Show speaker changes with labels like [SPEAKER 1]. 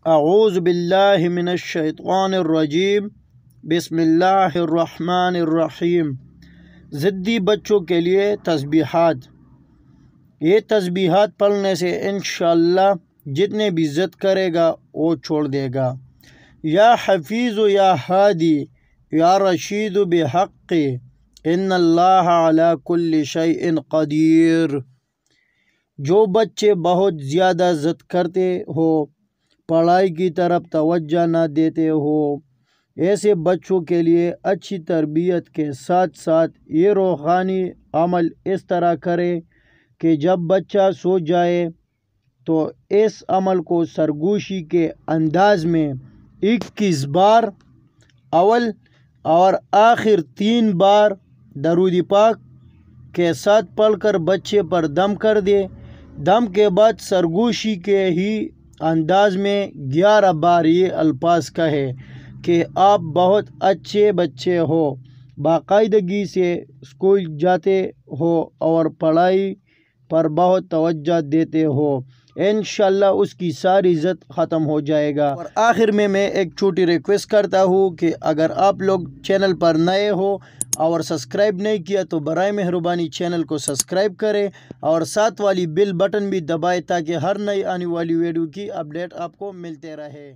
[SPEAKER 1] اعوذ باللہ من الشیطان الرجیم، بسم اللہ الرحمن الرحیم۔ ضدی بچوں کے لیے تسبیحات۔ یہ تسبیحات پڑھنے سے انشاءاللہ جتنے بھی ضد کرے گا وہ چھوڑ دے گا۔ یا حفیظ یا ہادی یا رشید بحق ان اللہ علی کل شیء قدیر۔ جو بچے بہت زیادہ ضد کرتے ہو، پڑھائی کی طرف توجہ نہ دیتے ہو، ایسے بچوں کے لیے اچھی تربیت کے ساتھ ساتھ یہ روحانی عمل اس طرح کرے کہ جب بچہ سو جائے تو اس عمل کو سرگوشی کے انداز میں 21 بار اول اور آخر 3 بار درود پاک کے ساتھ پڑھ کر بچے پر دم کر دے۔ دم کے بعد سرگوشی کے ہی انداز میں 11 بار یہ الفاظ کہے کہ آپ بہت اچھے بچے ہو، باقاعدگی سے اسکول جاتے ہو اور پڑھائی پر بہت توجہ دیتے ہو، انشاءاللہ اس کی ساری ضد ختم ہو جائے گا۔ اور آخر میں ایک چھوٹی ریکویسٹ کرتا ہوں کہ اگر آپ لوگ چینل پر نئے ہو اور سبسکرائب نہیں کیا تو برائے مہربانی چینل کو سبسکرائب کریں اور ساتھ والی بیل بٹن بھی دبائیں تاکہ ہر نئی آنے والی ویڈیو کی اپڈیٹ آپ کو ملتے رہے۔